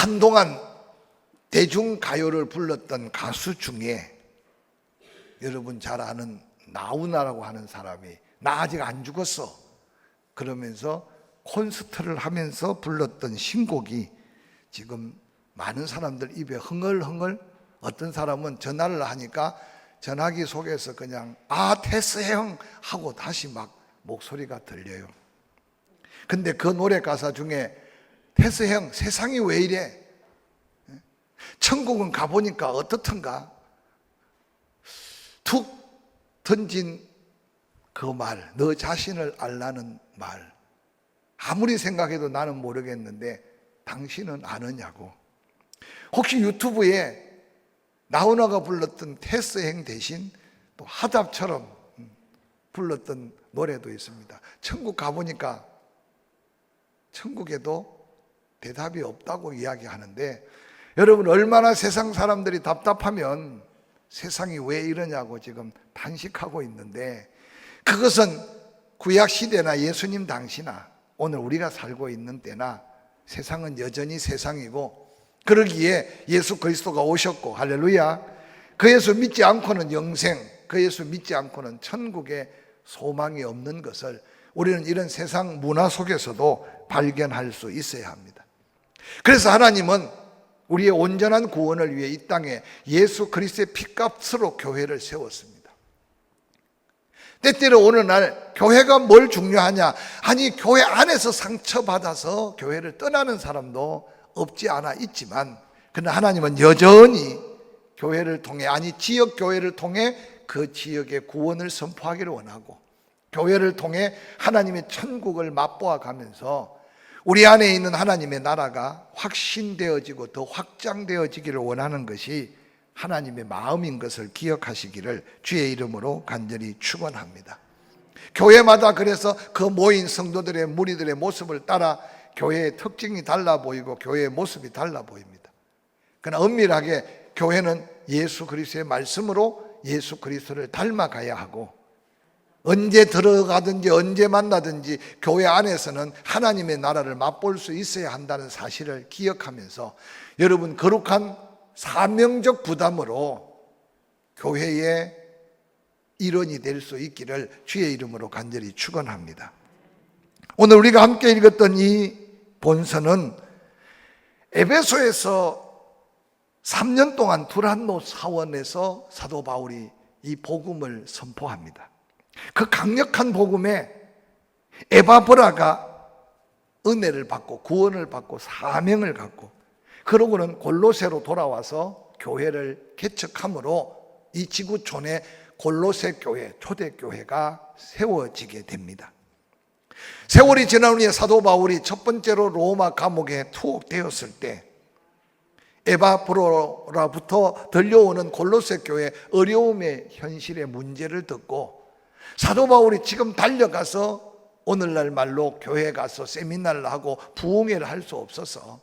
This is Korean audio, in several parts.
한동안 대중가요를 불렀던 가수 중에 여러분 잘 아는 나훈아라고 하는 사람이 나 아직 안 죽었어 그러면서 콘서트를 하면서 불렀던 신곡이 지금 많은 사람들 입에 흥얼흥얼, 어떤 사람은 전화를 하니까 전화기 속에서 그냥 테스 형 하고 다시 막 목소리가 들려요. 근데 그 노래 가사 중에 테스 형 세상이 왜 이래? 천국은 가보니까 어떻던가? 툭 던진 그 말, 너 자신을 알라는 말, 아무리 생각해도 나는 모르겠는데 당신은 아느냐고. 혹시 유튜브에 나훈아가 불렀던 테스행 대신 또 하답처럼 불렀던 노래도 있습니다. 천국 가보니까 천국에도 대답이 없다고 이야기하는데, 여러분 얼마나 세상 사람들이 답답하면 세상이 왜 이러냐고 지금 탄식하고 있는데, 그것은 구약 시대나 예수님 당시나 오늘 우리가 살고 있는 때나 세상은 여전히 세상이고, 그러기에 예수 그리스도가 오셨고, 할렐루야, 그 예수 믿지 않고는 영생, 그 예수 믿지 않고는 천국에 소망이 없는 것을 우리는 이런 세상 문화 속에서도 발견할 수 있어야 합니다. 그래서 하나님은 우리의 온전한 구원을 위해 이 땅에 예수 그리스도의 피값으로 교회를 세웠습니다. 때때로 어느 날 교회가 뭘 중요하냐, 아니 교회 안에서 상처받아서 교회를 떠나는 사람도 없지 않아 있지만, 그러나 하나님은 여전히 교회를 통해, 아니 지역 교회를 통해 그 지역의 구원을 선포하기를 원하고, 교회를 통해 하나님의 천국을 맛보아 가면서 우리 안에 있는 하나님의 나라가 확신되어지고 더 확장되어지기를 원하는 것이 하나님의 마음인 것을 기억하시기를 주의 이름으로 간절히 축원합니다. 교회마다 그래서 그 모인 성도들의, 무리들의 모습을 따라 교회의 특징이 달라 보이고 교회의 모습이 달라 보입니다. 그러나 엄밀하게 교회는 예수 그리스도의 말씀으로 예수 그리스도를 닮아가야 하고, 언제 들어가든지 언제 만나든지 교회 안에서는 하나님의 나라를 맛볼 수 있어야 한다는 사실을 기억하면서 여러분 거룩한 사명적 부담으로 교회의 일원이 될 수 있기를 주의 이름으로 간절히 축원합니다. 오늘 우리가 함께 읽었던 이 본서는 에베소에서 3년 동안 두란노 사원에서 사도 바울이 이 복음을 선포합니다. 그 강력한 복음에 에바브라가 은혜를 받고 구원을 받고 사명을 갖고, 그러고는 골로새로 돌아와서 교회를 개척함으로 이 지구촌에 골로새 교회, 초대교회가 세워지게 됩니다. 세월이 지난 후에 사도 바울이 첫 번째로 로마 감옥에 투옥되었을 때 에바브로로부터 들려오는 골로새 교회 어려움의 현실의 문제를 듣고 사도 바울이 지금 달려가서 오늘날 말로 교회에 가서 세미나를 하고 부흥회를 할 수 없어서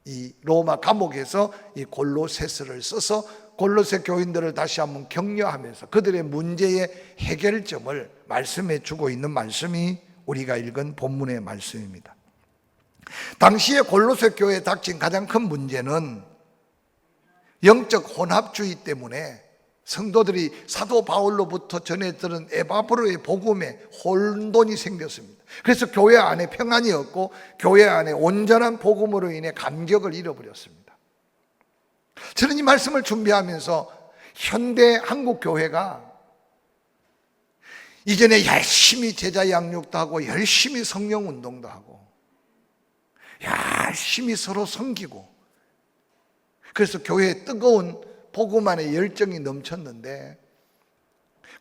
이 로마 감옥에서 이 골로새서를 써서 골로새 교인들을 다시 한번 격려하면서 그들의 문제의 해결점을 말씀해 주고 있는 말씀이 우리가 읽은 본문의 말씀입니다. 당시에 골로새 교회에 닥친 가장 큰 문제는 영적 혼합주의 때문에 성도들이 사도 바울로부터 전해 들은 에바브로의 복음에 혼돈이 생겼습니다. 그래서 교회 안에 평안이 없고 교회 안에 온전한 복음으로 인해 감격을 잃어버렸습니다. 저는 이 말씀을 준비하면서 현대 한국 교회가 이전에 열심히 제자 양육도 하고 열심히 성령 운동도 하고 열심히 서로 섬기고, 그래서 교회에 뜨거운 복음 안에 열정이 넘쳤는데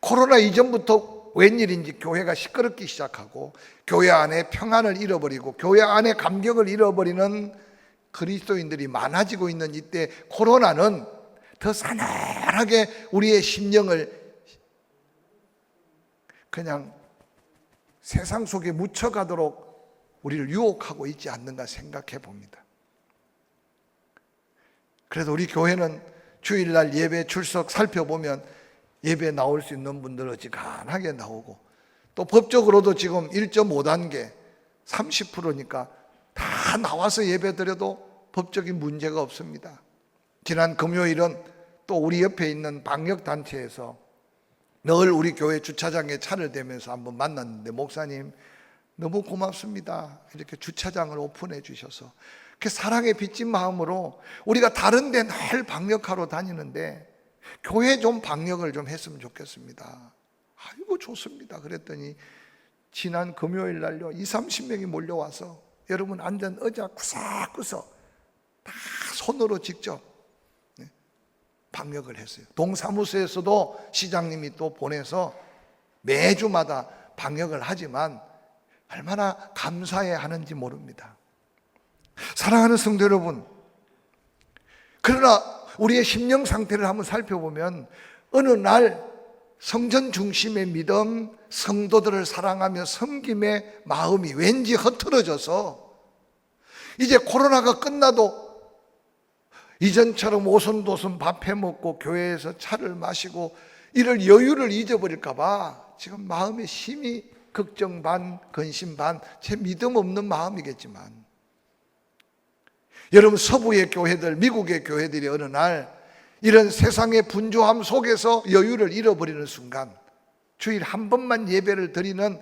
코로나 이전부터 웬일인지 교회가 시끄럽기 시작하고 교회 안에 평안을 잃어버리고 교회 안에 감격을 잃어버리는 그리스도인들이 많아지고 있는 이때 코로나는 더 싸늘하게 우리의 심령을 그냥 세상 속에 묻혀가도록 우리를 유혹하고 있지 않는가 생각해 봅니다. 그래서 우리 교회는 주일날 예배 출석 살펴보면 예배 나올 수 있는 분들 어지간하게 나오고, 또 법적으로도 지금 1.5단계 30%니까 다 나와서 예배 드려도 법적인 문제가 없습니다. 지난 금요일은 또 우리 옆에 있는 방역단체에서 늘 우리 교회 주차장에 차를 대면서 한번 만났는데, 목사님 너무 고맙습니다. 이렇게 주차장을 오픈해 주셔서 그 사랑에 빚진 마음으로 우리가 다른 데 늘 방역하러 다니는데 교회 좀 방역을 좀 했으면 좋겠습니다. 아이고 좋습니다. 그랬더니 지난 금요일 날요 20-30명이 몰려와서 여러분 앉은 의자 구석구석 다 손으로 직접 방역을 했어요. 동사무소에서도 시장님이 또 보내서 매주마다 방역을 하지만 얼마나 감사해야 하는지 모릅니다. 사랑하는 성도 여러분, 그러나 우리의 심령 상태를 한번 살펴보면 어느 날 성전 중심의 믿음, 성도들을 사랑하며 섬김의 마음이 왠지 흐트러져서 이제 코로나가 끝나도 이전처럼 오손도손 밥 해먹고 교회에서 차를 마시고 이럴 여유를 잊어버릴까 봐 지금 마음에 심히 걱정 반, 근심 반, 제 믿음 없는 마음이겠지만, 여러분 서부의 교회들, 미국의 교회들이 어느 날 이런 세상의 분주함 속에서 여유를 잃어버리는 순간 주일 한 번만 예배를 드리는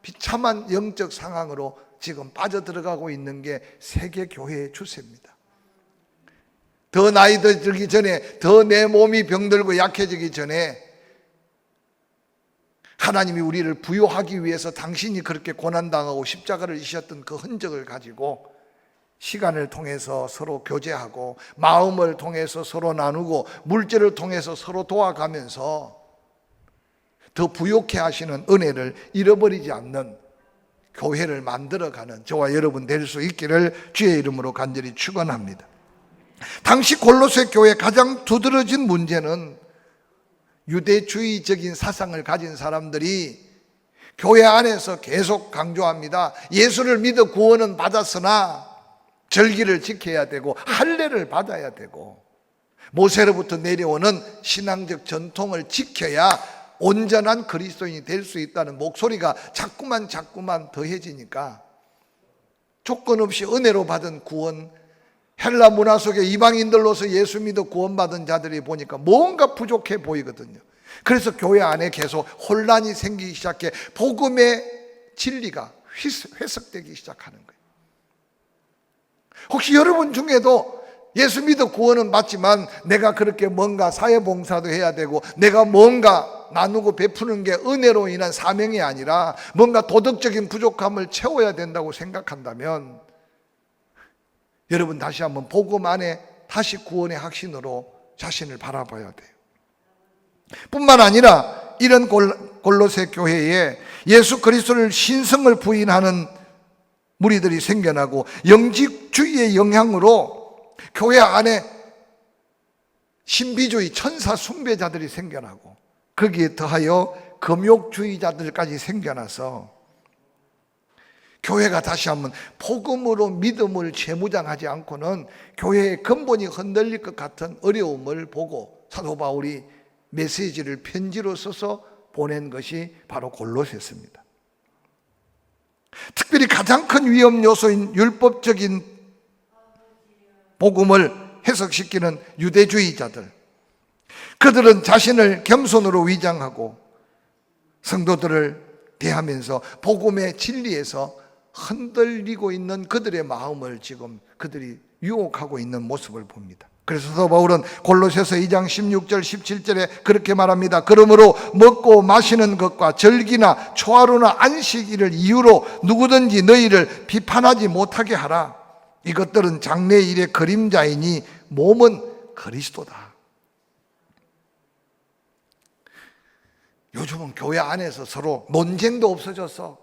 비참한 영적 상황으로 지금 빠져들어가고 있는 게 세계 교회의 추세입니다. 더 나이 들기 전에, 더 내 몸이 병들고 약해지기 전에 하나님이 우리를 부요하기 위해서 당신이 그렇게 고난당하고 십자가를 지셨던 그 흔적을 가지고 시간을 통해서 서로 교제하고 마음을 통해서 서로 나누고 물질을 통해서 서로 도와가면서 더 부요케 하시는 은혜를 잃어버리지 않는 교회를 만들어가는 저와 여러분 될 수 있기를 주의 이름으로 간절히 축원합니다. 당시 골로새 교회의 가장 두드러진 문제는 유대주의적인 사상을 가진 사람들이 교회 안에서 계속 강조합니다. 예수를 믿어 구원은 받았으나 절기를 지켜야 되고 할례를 받아야 되고 모세로부터 내려오는 신앙적 전통을 지켜야 온전한 그리스도인이 될 수 있다는 목소리가 자꾸만 더해지니까 조건 없이 은혜로 받은 구원, 헬라 문화 속에 이방인들로서 예수 믿어 구원받은 자들이 보니까 뭔가 부족해 보이거든요. 그래서 교회 안에 계속 혼란이 생기기 시작해 복음의 진리가 회석되기 시작하는 거예요. 혹시 여러분 중에도 예수 믿어 구원은 맞지만 내가 그렇게 뭔가 사회봉사도 해야 되고 내가 뭔가 나누고 베푸는 게 은혜로 인한 사명이 아니라 뭔가 도덕적인 부족함을 채워야 된다고 생각한다면 여러분 다시 한번 복음 안에 다시 구원의 확신으로 자신을 바라봐야 돼요. 뿐만 아니라 이런 골로새 교회에 예수 그리스도를 신성을 부인하는 무리들이 생겨나고 영직주의의 영향으로 교회 안에 신비주의 천사 숭배자들이 생겨나고 거기에 더하여 금욕주의자들까지 생겨나서 교회가 다시 한번 복음으로 믿음을 재무장하지 않고는 교회의 근본이 흔들릴 것 같은 어려움을 보고 사도 바울이 메시지를 편지로 써서 보낸 것이 바로 골로새서입니다. 특별히 가장 큰 위험 요소인 율법적인 복음을 해석시키는 유대주의자들, 그들은 자신을 겸손으로 위장하고 성도들을 대하면서 복음의 진리에서 흔들리고 있는 그들의 마음을 지금 그들이 유혹하고 있는 모습을 봅니다. 그래서 사도 바울은 골로새서 2장 16절 17절에 그렇게 말합니다. 그러므로 먹고 마시는 것과 절기나 초하루나 안식일을 이유로 누구든지 너희를 비판하지 못하게 하라. 이것들은 장래일의 그림자이니 몸은 그리스도다. 요즘은 교회 안에서 서로 논쟁도 없어져서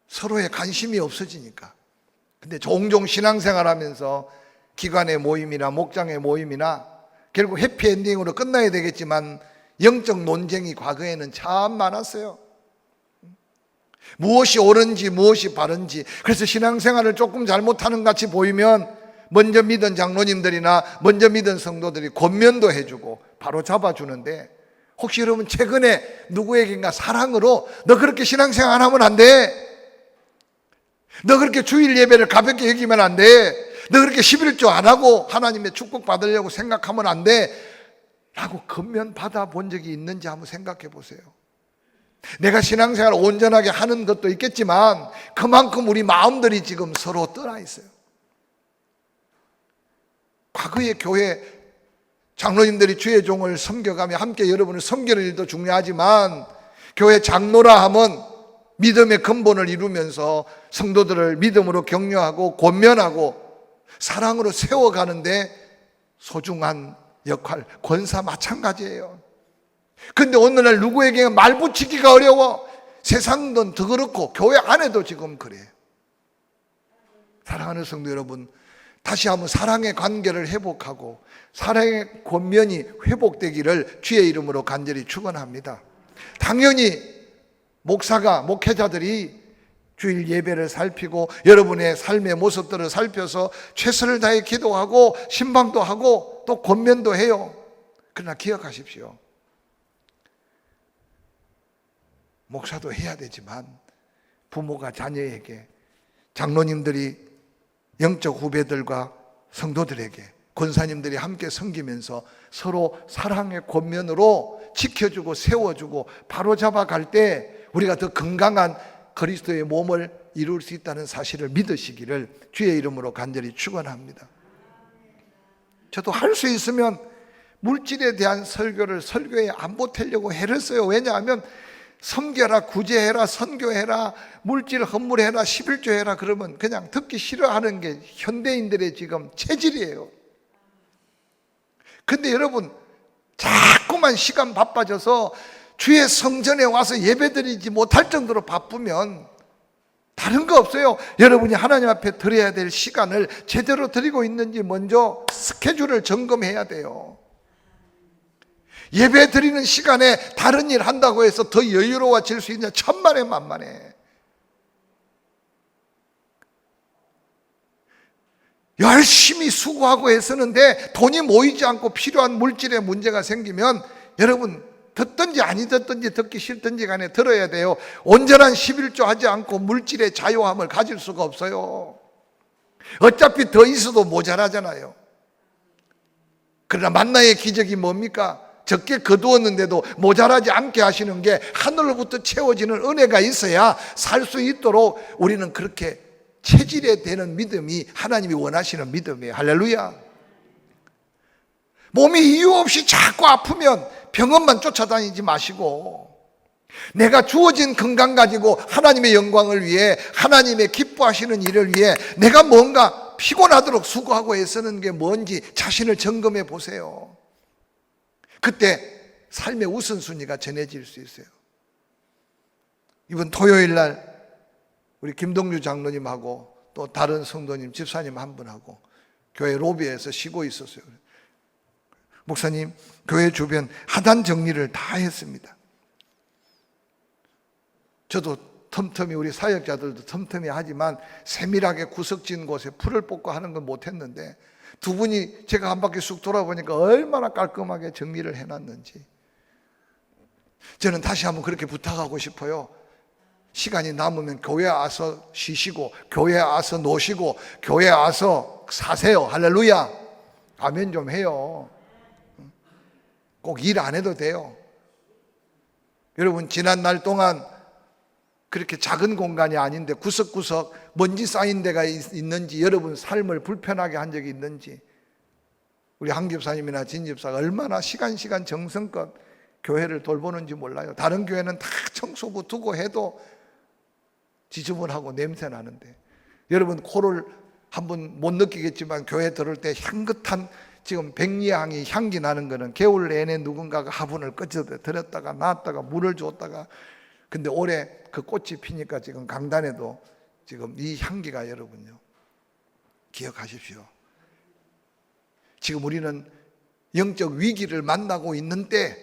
서로의 관심이 없어지니까. 근데 종종 신앙생활하면서 기관의 모임이나 목장의 모임이나 결국 해피엔딩으로 끝나야 되겠지만 영적 논쟁이 과거에는 참 많았어요. 무엇이 옳은지 무엇이 바른지. 그래서 신앙생활을 조금 잘못하는 것 같이 보이면 먼저 믿은 장로님들이나 먼저 믿은 성도들이 권면도 해주고 바로 잡아주는데, 혹시 여러분 최근에 누구에게인가 사랑으로 너 그렇게 신앙생활 하면 안 돼, 너 그렇게 주일 예배를 가볍게 여기면 안 돼. 너 그렇게 11조 안 하고 하나님의 축복 받으려고 생각하면 안 돼. 라고 건면 받아본 적이 있는지 한번 생각해 보세요. 내가 신앙생활 온전하게 하는 것도 있겠지만 그만큼 우리 마음들이 지금 서로 떠나 있어요. 과거의 교회 장로님들이 주의 종을 섬겨가며 함께 여러분을 섬기는 일도 중요하지만 교회 장로라 하면 믿음의 근본을 이루면서 성도들을 믿음으로 격려하고 권면하고 사랑으로 세워가는데 소중한 역할, 권사 마찬가지예요. 근데 오늘날 누구에게 말 붙이기가 어려워. 세상은 더 그렇고 교회 안에도 지금 그래요. 사랑하는 성도 여러분, 다시 한번 사랑의 관계를 회복하고 사랑의 권면이 회복되기를 주의 이름으로 간절히 축원합니다. 당연히 목사가, 목회자들이 주일 예배를 살피고 여러분의 삶의 모습들을 살펴서 최선을 다해 기도하고 신방도 하고 또 권면도 해요. 그러나 기억하십시오. 목사도 해야 되지만 부모가 자녀에게, 장로님들이 영적 후배들과 성도들에게, 권사님들이 함께 섬기면서 서로 사랑의 권면으로 지켜주고 세워주고 바로잡아 갈 때 우리가 더 건강한 그리스도의 몸을 이룰 수 있다는 사실을 믿으시기를 주의 이름으로 간절히 축원합니다. 저도 할 수 있으면 물질에 대한 설교를 설교에 안 보태려고 애를 써요. 왜냐하면 섬겨라, 구제해라, 선교해라, 물질 헌물해라, 11조 해라 그러면 그냥 듣기 싫어하는 게 현대인들의 지금 체질이에요. 근데 여러분 자꾸만 시간 바빠져서 주의 성전에 와서 예배드리지 못할 정도로 바쁘면 다른 거 없어요. 여러분이 하나님 앞에 드려야 될 시간을 제대로 드리고 있는지 먼저 스케줄을 점검해야 돼요. 예배 드리는 시간에 다른 일 한다고 해서 더 여유로워질 수 있냐? 천만에 만만해. 열심히 수고하고 애쓰는데 돈이 모이지 않고 필요한 물질에 문제가 생기면 여러분 듣든지 아니 듣든지 듣기 싫든지 간에 들어야 돼요. 온전한 11조 하지 않고 물질의 자유함을 가질 수가 없어요. 어차피 더 있어도 모자라잖아요. 그러나 만나의 기적이 뭡니까? 적게 거두었는데도 모자라지 않게 하시는 게 하늘로부터 채워지는 은혜가 있어야 살 수 있도록 우리는 그렇게 체질에 되는 믿음이 하나님이 원하시는 믿음이에요. 할렐루야. 몸이 이유 없이 자꾸 아프면 병원만 쫓아다니지 마시고 내가 주어진 건강 가지고 하나님의 영광을 위해 하나님의 기뻐하시는 일을 위해 내가 뭔가 피곤하도록 수고하고 애쓰는 게 뭔지 자신을 점검해 보세요. 그때 삶의 우선순위가 전해질 수 있어요. 이번 토요일 날 우리 김동주 장로님하고 또 다른 성도님, 집사님 한 분하고 교회 로비에서 쉬고 있었어요. 목사님, 교회 주변 하단 정리를 다 했습니다. 저도 틈틈이, 우리 사역자들도 틈틈이 하지만 세밀하게 구석진 곳에 풀을 뽑고 하는 건 못했는데 두 분이 제가 한 바퀴 쑥 돌아보니까 얼마나 깔끔하게 정리를 해놨는지 저는 다시 한번 그렇게 부탁하고 싶어요. 시간이 남으면 교회 와서 쉬시고 교회 와서 노시고 교회 와서 사세요. 할렐루야. 아멘 좀 해요. 꼭 일 안 해도 돼요. 여러분 지난 날 동안 그렇게 작은 공간이 아닌데 구석구석 먼지 쌓인 데가 있는지, 여러분 삶을 불편하게 한 적이 있는지, 우리 한 집사님이나 진 집사가 얼마나 시간 정성껏 교회를 돌보는지 몰라요. 다른 교회는 다 청소부 두고 해도 지저분하고 냄새 나는데 여러분 코를 한번 못 느끼겠지만 교회 들을 때 향긋한 지금 백리향이 향기 나는 거는 겨울 내내 누군가가 화분을 꺼져들었다가 놨다가 물을 줬다가, 근데 올해 그 꽃이 피니까 지금 강단에도 지금 이 향기가, 여러분요 기억하십시오. 지금 우리는 영적 위기를 만나고 있는 때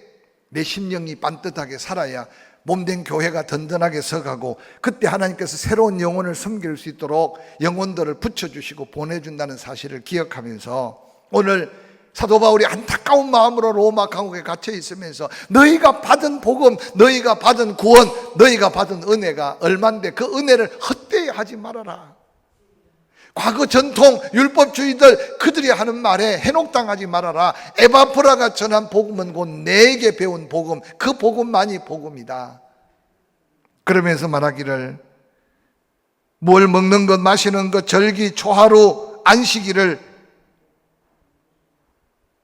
내 심령이 반듯하게 살아야 몸된 교회가 든든하게 서가고 그때 하나님께서 새로운 영혼을 섬길 수 있도록 영혼들을 붙여주시고 보내준다는 사실을 기억하면서 오늘 사도 바울이 안타까운 마음으로 로마 감옥에 갇혀 있으면서 너희가 받은 복음, 너희가 받은 구원, 너희가 받은 은혜가 얼만데 그 은혜를 헛되이 하지 말아라. 과거 전통 율법주의들 그들이 하는 말에 해녹당하지 말아라. 에바프라가 전한 복음은 곧 내게 배운 복음, 그 복음만이 복음이다. 그러면서 말하기를 뭘 먹는 것 마시는 것 절기 초하루 안식일을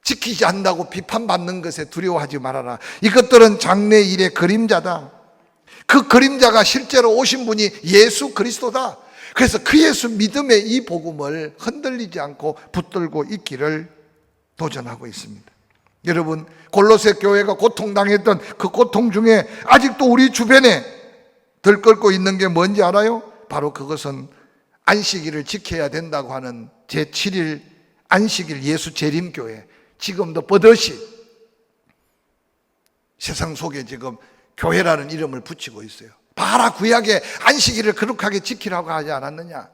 지키지 않는다고 비판받는 것에 두려워하지 말아라. 이것들은 장래일의 그림자다. 그 그림자가 실제로 오신 분이 예수 그리스도다. 그래서 그 예수 믿음의 이 복음을 흔들리지 않고 붙들고 있기를 도전하고 있습니다. 여러분, 골로새 교회가 고통당했던 그 고통 중에 아직도 우리 주변에 들끓고 있는 게 뭔지 알아요? 바로 그것은 안식일을 지켜야 된다고 하는 제7일 안식일 예수 재림교회, 지금도 버젓이 세상 속에 지금 교회라는 이름을 붙이고 있어요. 봐라, 구약에 안식일을 거룩하게 지키라고 하지 않았느냐.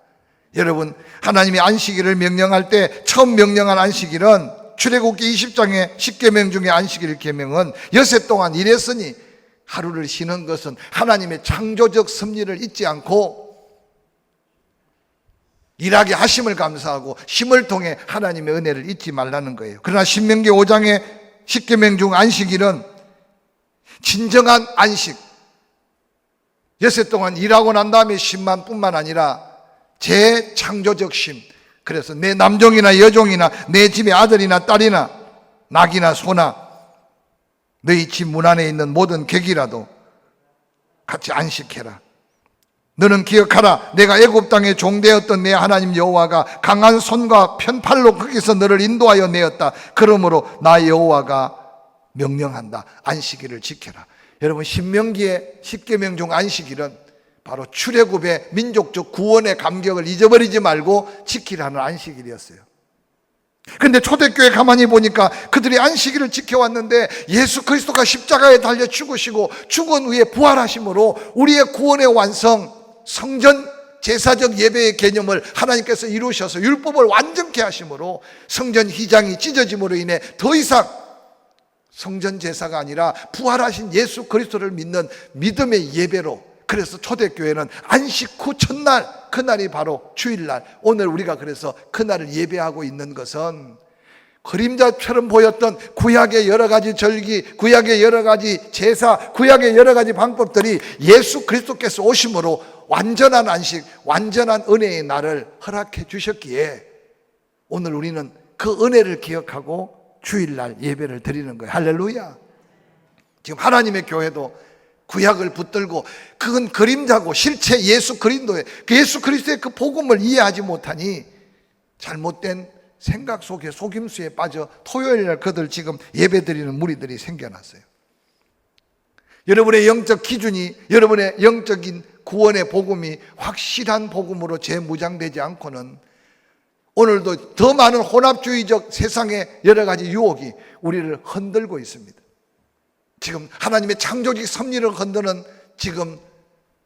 여러분, 하나님이 안식일을 명령할 때 처음 명령한 안식일은 출애굽기 20장의 10계명 중에 안식일 계명은 여세 동안 일했으니 하루를 쉬는 것은 하나님의 창조적 섭리를 잊지 않고 일하게 하심을 감사하고 쉼을 통해 하나님의 은혜를 잊지 말라는 거예요. 그러나 신명기 5장의 10계명 중 안식일은 진정한 안식, 여세 동안 일하고 난 다음에 쉼만 뿐만 아니라 재창조적 쉼. 그래서 내 남종이나 여종이나 내 집의 아들이나 딸이나 낙이나 소나 너희 집 문 안에 있는 모든 객이라도 같이 안식해라. 너는 기억하라. 내가 애굽 땅에 종되었던 내 하나님 여호와가 강한 손과 편팔로 거기서 너를 인도하여 내었다. 그러므로 나 여호와가 명령한다. 안식일을 지켜라. 여러분, 신명기의 10계명 중 안식일은 바로 출애굽의 민족적 구원의 감격을 잊어버리지 말고 지키라는 안식일이었어요. 그런데 초대교회 가만히 보니까 그들이 안식일을 지켜왔는데 예수 그리스도가 십자가에 달려 죽으시고 죽은 후에 부활하심으로 우리의 구원의 완성, 성전 제사적 예배의 개념을 하나님께서 이루셔서 율법을 완전케 하심으로 성전 휘장이 찢어짐으로 인해 더 이상 성전 제사가 아니라 부활하신 예수 그리스도를 믿는 믿음의 예배로, 그래서 초대교회는 안식 후 첫날, 그날이 바로 주일날, 오늘 우리가 그래서 그날을 예배하고 있는 것은 그림자처럼 보였던 구약의 여러 가지 절기, 구약의 여러 가지 제사, 구약의 여러 가지 방법들이 예수 그리스도께서 오심으로 완전한 안식, 완전한 은혜의 날을 허락해 주셨기에 오늘 우리는 그 은혜를 기억하고 주일날 예배를 드리는 거예요. 할렐루야. 지금 하나님의 교회도 구약을 붙들고 그건 그림자고 실체 예수 그리스도의 예수 그리스도의 그 복음을 이해하지 못하니 잘못된 생각 속에 속임수에 빠져 토요일날 그들 지금 예배드리는 무리들이 생겨났어요. 여러분의 영적 기준이, 여러분의 영적인 구원의 복음이 확실한 복음으로 재무장되지 않고는 오늘도 더 많은 혼합주의적 세상의 여러 가지 유혹이 우리를 흔들고 있습니다. 지금 하나님의 창조적 섭리를 흔드는 지금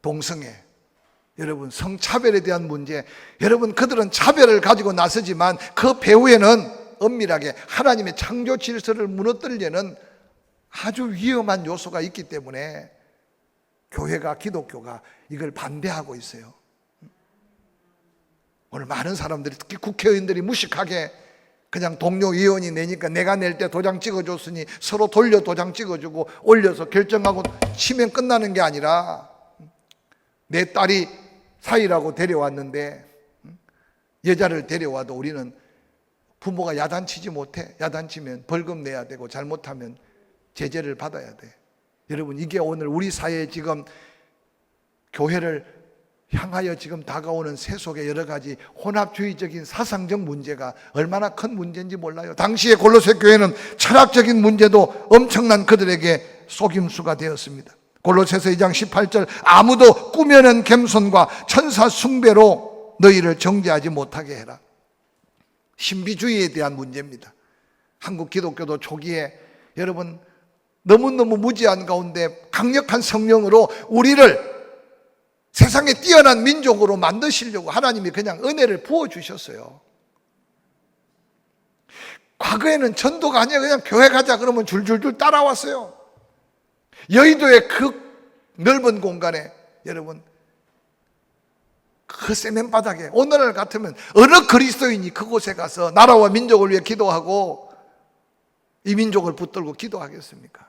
동성애, 여러분 성차별에 대한 문제, 여러분 그들은 차별을 가지고 나서지만 그 배후에는 엄밀하게 하나님의 창조 질서를 무너뜨리려는 아주 위험한 요소가 있기 때문에 교회가, 기독교가 이걸 반대하고 있어요. 오늘 많은 사람들이, 특히 국회의원들이 무식하게 그냥 동료 의원이 내니까 내가 낼 때 도장 찍어줬으니 서로 돌려 도장 찍어주고 올려서 결정하고 치면 끝나는 게 아니라, 내 딸이 사이라고 데려왔는데 여자를 데려와도 우리는 부모가 야단치지 못해. 야단치면 벌금 내야 되고 잘못하면 제재를 받아야 돼. 여러분, 이게 오늘 우리 사회에 지금 교회를 향하여 지금 다가오는 세속의 여러 가지 혼합주의적인 사상적 문제가 얼마나 큰 문제인지 몰라요. 당시에 골로새 교회는 철학적인 문제도 엄청난 그들에게 속임수가 되었습니다. 골로새서 2장 18절, 아무도 꾸며낸 겸손과 천사 숭배로 너희를 정죄하지 못하게 해라. 신비주의에 대한 문제입니다. 한국 기독교도 초기에 여러분 너무너무 무지한 가운데 강력한 성령으로 우리를 세상에 뛰어난 민족으로 만드시려고 하나님이 그냥 은혜를 부어주셨어요. 과거에는 전도가 아니라 그냥 교회 가자 그러면 줄줄줄 따라왔어요. 여의도의 그 넓은 공간에 여러분 그 세면 바닥에 오늘날 같으면 어느 그리스도인이 그곳에 가서 나라와 민족을 위해 기도하고 이 민족을 붙들고 기도하겠습니까?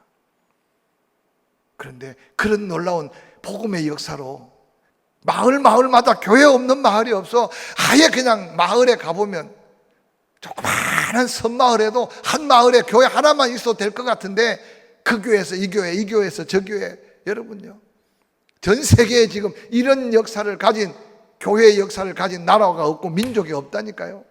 그런데 그런 놀라운 복음의 역사로 마을마다 교회 없는 마을이 없어. 아예 그냥 마을에 가보면 조그마한 섬마을에도 한 마을에 교회 하나만 있어도 될 것 같은데 그 교회에서 이 교회, 이 교회에서 저 교회. 여러분요, 전 세계에 지금 이런 역사를 가진, 교회의 역사를 가진 나라가 없고 민족이 없다니까요.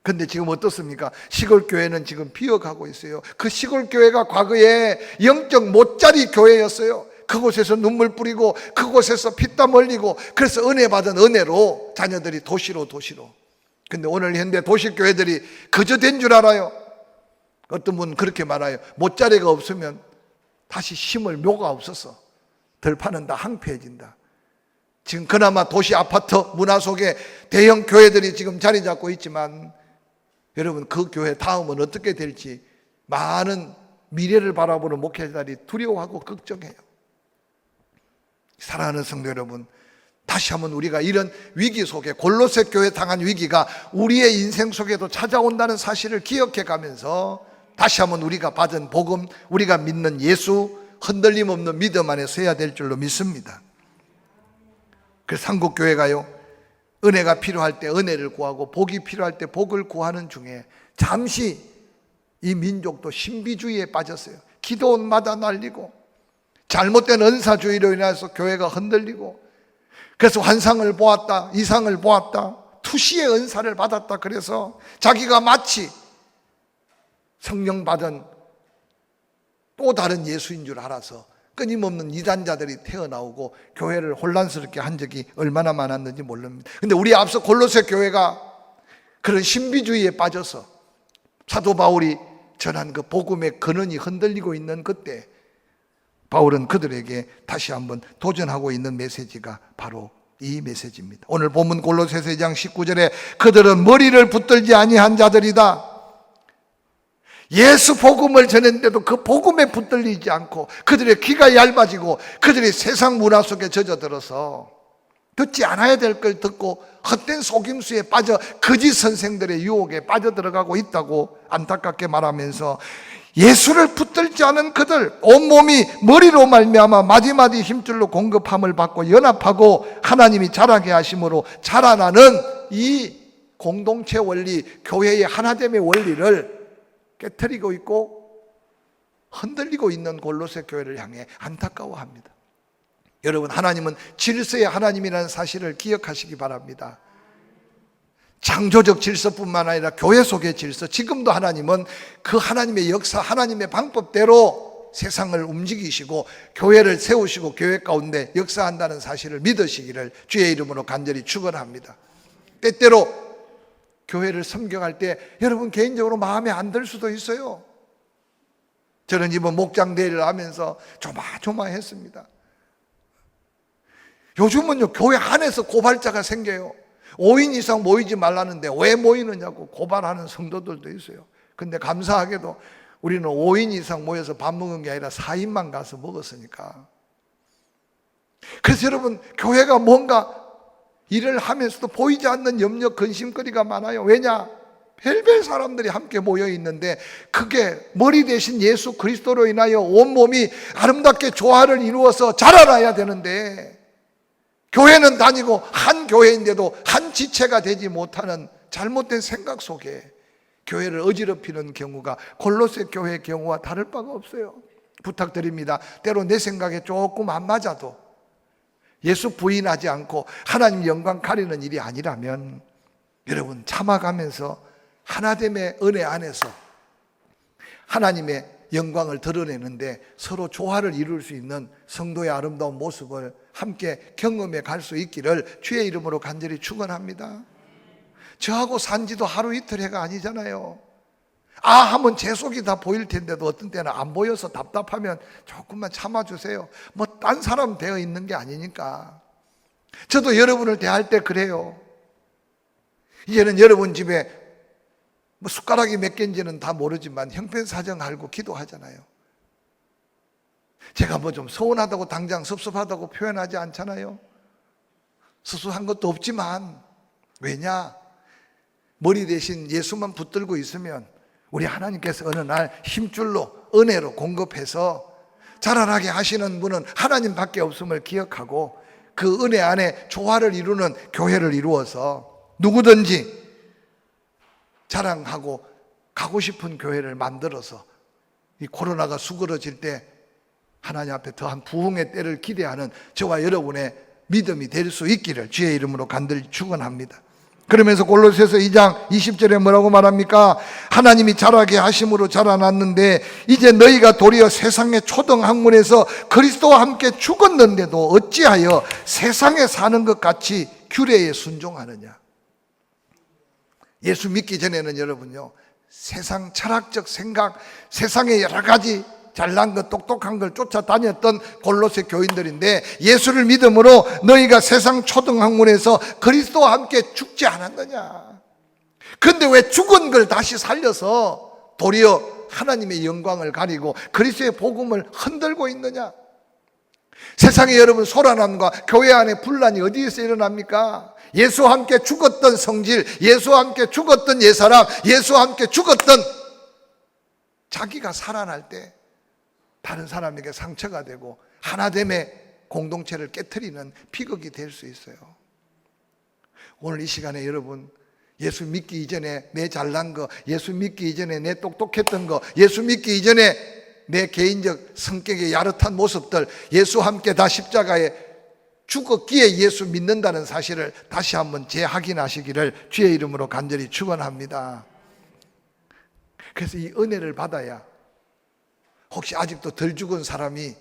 근데 지금 어떻습니까? 시골 교회는 지금 비어가고 있어요. 그 시골 교회가 과거에 영적 못자리 교회였어요. 그곳에서 눈물 뿌리고 그곳에서 피땀 흘리고 그래서 은혜 받은 은혜로 자녀들이 도시로. 근데 오늘 현대 도시교회들이 그저 된 줄 알아요. 어떤 분은 그렇게 말해요. 못자리가 없으면 다시 심을 묘가 없어서 들판은 다 황폐해진다. 지금 그나마 도시 아파트 문화 속에 대형 교회들이 지금 자리 잡고 있지만 여러분, 그 교회 다음은 어떻게 될지 많은 미래를 바라보는 목회자들이 두려워하고 걱정해요. 사랑하는 성도 여러분, 다시 한번 우리가 이런 위기 속에, 골로새 교회 당한 위기가 우리의 인생 속에도 찾아온다는 사실을 기억해 가면서 다시 한번 우리가 받은 복음, 우리가 믿는 예수, 흔들림 없는 믿음 안에 서야 될 줄로 믿습니다. 그래서 한국교회가요, 은혜가 필요할 때 은혜를 구하고 복이 필요할 때 복을 구하는 중에 잠시 이 민족도 신비주의에 빠졌어요. 기도원마다 날리고 잘못된 은사주의로 인해서 교회가 흔들리고, 그래서 환상을 보았다, 이상을 보았다, 투시의 은사를 받았다, 그래서 자기가 마치 성령 받은 또 다른 예수인 줄 알아서 끊임없는 이단자들이 태어나오고 교회를 혼란스럽게 한 적이 얼마나 많았는지 모릅니다. 근데 우리 앞서 골로새 교회가 그런 신비주의에 빠져서 사도 바울이 전한 그 복음의 근원이 흔들리고 있는 그때 바울은 그들에게 다시 한번 도전하고 있는 메시지가 바로 이 메시지입니다. 오늘 본문 골로새서 2장 19절에 그들은 머리를 붙들지 아니한 자들이다. 예수 복음을 전했는데도 그 복음에 붙들리지 않고 그들의 귀가 얇아지고 그들이 세상 문화 속에 젖어들어서 듣지 않아야 될 걸 듣고 헛된 속임수에 빠져 거짓 선생들의 유혹에 빠져들어가고 있다고 안타깝게 말하면서 예수를 붙들지 않은 그들, 온몸이 머리로 말미암아 마디마디 힘줄로 공급함을 받고 연합하고 하나님이 자라게 하심으로 자라나는 이 공동체 원리, 교회의 하나됨의 원리를 깨트리고 있고 흔들리고 있는 골로새 교회를 향해 안타까워합니다. 여러분, 하나님은 질서의 하나님이라는 사실을 기억하시기 바랍니다. 창조적 질서뿐만 아니라 교회 속의 질서, 지금도 하나님은 그 하나님의 역사, 하나님의 방법대로 세상을 움직이시고 교회를 세우시고 교회 가운데 역사한다는 사실을 믿으시기를 주의 이름으로 간절히 축원합니다. 때때로 교회를 섬겨갈 때 여러분 개인적으로 마음에 안 들 수도 있어요. 저는 이번 목장 대회를 하면서 조마조마했습니다. 요즘은요, 교회 안에서 고발자가 생겨요. 5인 이상 모이지 말라는데 왜 모이느냐고 고발하는 성도들도 있어요. 근데 감사하게도 우리는 5인 이상 모여서 밥 먹은 게 아니라 4인만 가서 먹었으니까. 그래서 여러분, 교회가 뭔가 일을 하면서도 보이지 않는 염려, 근심거리가 많아요. 왜냐? 별별 사람들이 함께 모여 있는데 그게 머리 대신 예수 그리스도로 인하여 온몸이 아름답게 조화를 이루어서 자라나야 되는데 교회는 다니고 한 교회인데도 한 지체가 되지 못하는 잘못된 생각 속에 교회를 어지럽히는 경우가 골로새 교회의 경우와 다를 바가 없어요. 부탁드립니다. 때로 내 생각에 조금 안 맞아도 예수 부인하지 않고 하나님 영광 가리는 일이 아니라면 여러분 참아가면서 하나됨의 은혜 안에서 하나님의 영광을 드러내는데 서로 조화를 이룰 수 있는 성도의 아름다운 모습을 함께 경험해 갈 수 있기를 주의 이름으로 간절히 축원합니다. 저하고 산지도 하루 이틀 해가 아니잖아요. 하면 제 속이 다 보일 텐데도 어떤 때는 안 보여서 답답하면 조금만 참아주세요. 뭐 딴 사람 되어 있는 게 아니니까. 저도 여러분을 대할 때 그래요. 이제는 여러분 집에 뭐 숟가락이 몇 개인지는 다 모르지만 형편사정 알고 기도하잖아요. 제가 뭐 좀 서운하다고 당장 섭섭하다고 표현하지 않잖아요. 수술한 것도 없지만, 왜냐? 머리 대신 예수만 붙들고 있으면 우리 하나님께서 어느 날 힘줄로 은혜로 공급해서 자라나게 하시는 분은 하나님밖에 없음을 기억하고 그 은혜 안에 조화를 이루는 교회를 이루어서 누구든지 자랑하고 가고 싶은 교회를 만들어서 이 코로나가 수그러질 때 하나님 앞에 더한 부흥의 때를 기대하는 저와 여러분의 믿음이 될 수 있기를 주의 이름으로 간절히 축원합니다. 그러면서 골로새서 2장 20절에 뭐라고 말합니까? 하나님이 자라게 하심으로 자라났는데 이제 너희가 도리어 세상의 초등학문에서 그리스도와 함께 죽었는데도 어찌하여 세상에 사는 것 같이 규례에 순종하느냐. 예수 믿기 전에는 여러분요, 세상 철학적 생각, 세상의 여러 가지 잘난 것, 똑똑한 걸 쫓아다녔던 골로새 교인들인데 예수를 믿음으로 너희가 세상 초등학문에서 그리스도와 함께 죽지 않았느냐. 그런데 왜 죽은 걸 다시 살려서 도리어 하나님의 영광을 가리고 그리스도의 복음을 흔들고 있느냐. 세상에 여러분 소란함과 교회 안에 분란이 어디에서 일어납니까? 예수와 함께 죽었던 성질, 예수와 함께 죽었던 옛사람, 예수와 함께 죽었던 자기가 살아날 때 다른 사람에게 상처가 되고 하나됨의 공동체를 깨트리는 비극이 될 수 있어요. 오늘 이 시간에 여러분, 예수 믿기 이전에 내 잘난 거, 예수 믿기 이전에 내 똑똑했던 거, 예수 믿기 이전에 내 개인적 성격의 야릇한 모습들, 예수와 함께 다 십자가에 죽었기에 예수 믿는다는 사실을 다시 한번 재확인하시기를 주의 이름으로 간절히 축원합니다. 그래서 이 은혜를 받아야 혹시 아직도 덜 죽은 사람이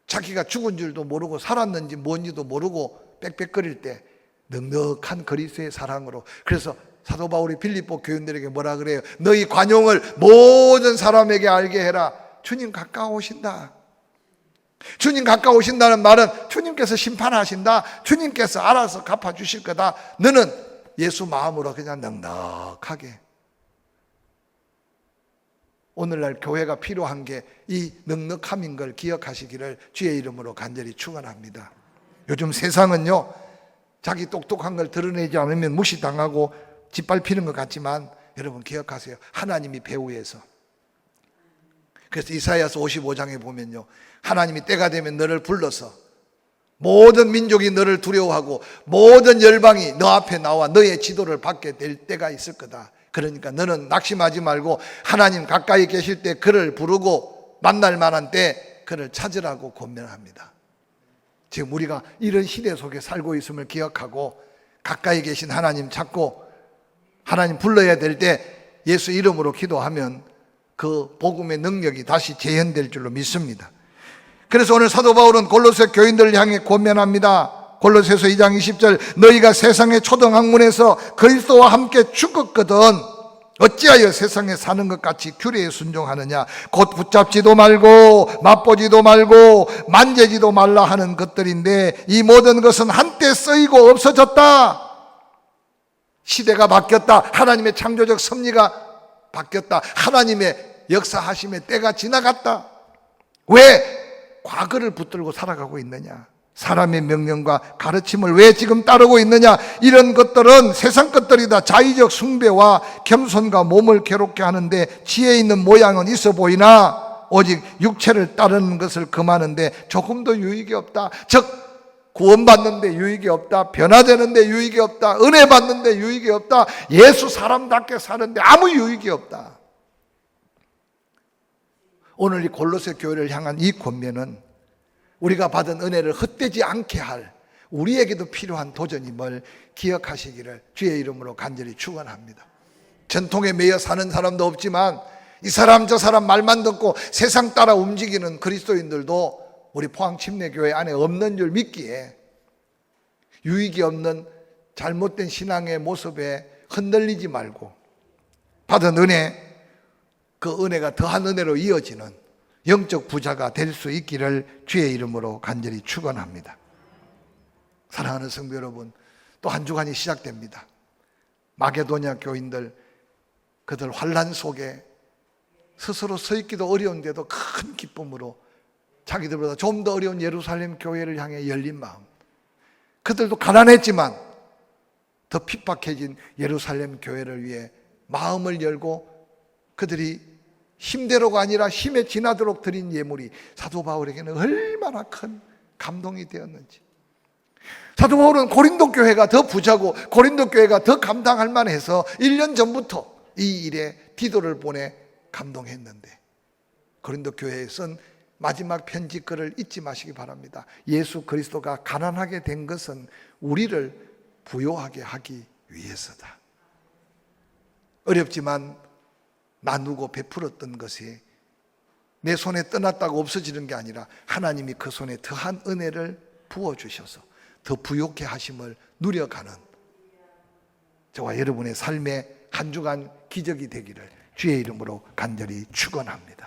자기가 죽은 줄도 모르고 살았는지 뭔지도 모르고 빽빽거릴 때 넉넉한 그리스도의 사랑으로, 그래서 사도 바울이 빌립보 교인들에게 뭐라 그래요? 너희 관용을 모든 사람에게 알게 해라. 주님 가까우신다. 주님 가까우신다는 말은 주님께서 심판하신다. 주님께서 알아서 갚아주실 거다. 너는 예수 마음으로 그냥 넉넉하게. 오늘날 교회가 필요한 게 이 넉넉함인 걸 기억하시기를 주의 이름으로 간절히 축원합니다. 요즘 세상은요, 자기 똑똑한 걸 드러내지 않으면 무시당하고 짓밟히는 것 같지만 여러분 기억하세요. 하나님이 배후에서. 그래서 이사야서 55장에 보면요, 하나님이 때가 되면 너를 불러서 모든 민족이 너를 두려워하고 모든 열방이 너 앞에 나와 너의 지도를 받게 될 때가 있을 거다. 그러니까 너는 낙심하지 말고 하나님 가까이 계실 때 그를 부르고 만날 만한 때 그를 찾으라고 권면합니다. 지금 우리가 이런 시대 속에 살고 있음을 기억하고 가까이 계신 하나님 찾고 하나님 불러야 될 때 예수 이름으로 기도하면 그 복음의 능력이 다시 재현될 줄로 믿습니다. 그래서 오늘 사도 바울은 골로새 교인들을 향해 권면합니다. 골로새서 2장 20절, 너희가 세상의 초등학문에서 그리스도와 함께 죽었거든 어찌하여 세상에 사는 것 같이 규례에 순종하느냐. 곧 붙잡지도 말고 맛보지도 말고 만지지도 말라 하는 것들인데 이 모든 것은 한때 쓰이고 없어졌다. 시대가 바뀌었다. 하나님의 창조적 섭리가 바뀌었다. 하나님의 역사하심의 때가 지나갔다. 왜 과거를 붙들고 살아가고 있느냐. 사람의 명령과 가르침을 왜 지금 따르고 있느냐. 이런 것들은 세상 것들이다. 자의적 숭배와 겸손과 몸을 괴롭게 하는데 지혜 있는 모양은 있어 보이나 오직 육체를 따르는 것을 금하는데 조금도 유익이 없다. 즉 구원받는데 유익이 없다. 변화되는데 유익이 없다. 은혜 받는데 유익이 없다. 예수 사람답게 사는데 아무 유익이 없다. 오늘 이 골로새 교회를 향한 이 권면은 우리가 받은 은혜를 헛되지 않게 할 우리에게도 필요한 도전임을 기억하시기를 주의 이름으로 간절히 축원합니다. 전통에 매여 사는 사람도 없지만 이 사람 저 사람 말만 듣고 세상 따라 움직이는 그리스도인들도 우리 포항침례교회 안에 없는 줄 믿기에 유익이 없는 잘못된 신앙의 모습에 흔들리지 말고 받은 은혜, 그 은혜가 더한 은혜로 이어지는 영적 부자가 될 수 있기를 주의 이름으로 간절히 축원합니다. 사랑하는 성도 여러분, 또 한 주간이 시작됩니다. 마게도냐 교인들, 그들 환난 속에 스스로 서 있기도 어려운데도 큰 기쁨으로 자기들보다 좀 더 어려운 예루살렘 교회를 향해 열린 마음, 그들도 가난했지만 더 핍박해진 예루살렘 교회를 위해 마음을 열고 그들이 힘대로가 아니라 힘에 지나도록 드린 예물이 사도 바울에게는 얼마나 큰 감동이 되었는지. 사도 바울은 고린도 교회가 더 부자고 고린도 교회가 더 감당할 만해서 1년 전부터 이 일에 디도를 보내 감동했는데, 고린도 교회에 쓴 마지막 편지 글을 잊지 마시기 바랍니다. 예수 그리스도가 가난하게 된 것은 우리를 부요하게 하기 위해서다. 어렵지만 나누고 베풀었던 것이 내 손에 떠났다고 없어지는 게 아니라 하나님이 그 손에 더한 은혜를 부어주셔서 더 부요케 하심을 누려가는 저와 여러분의 삶의 한 주간 기적이 되기를 주의 이름으로 간절히 축원합니다.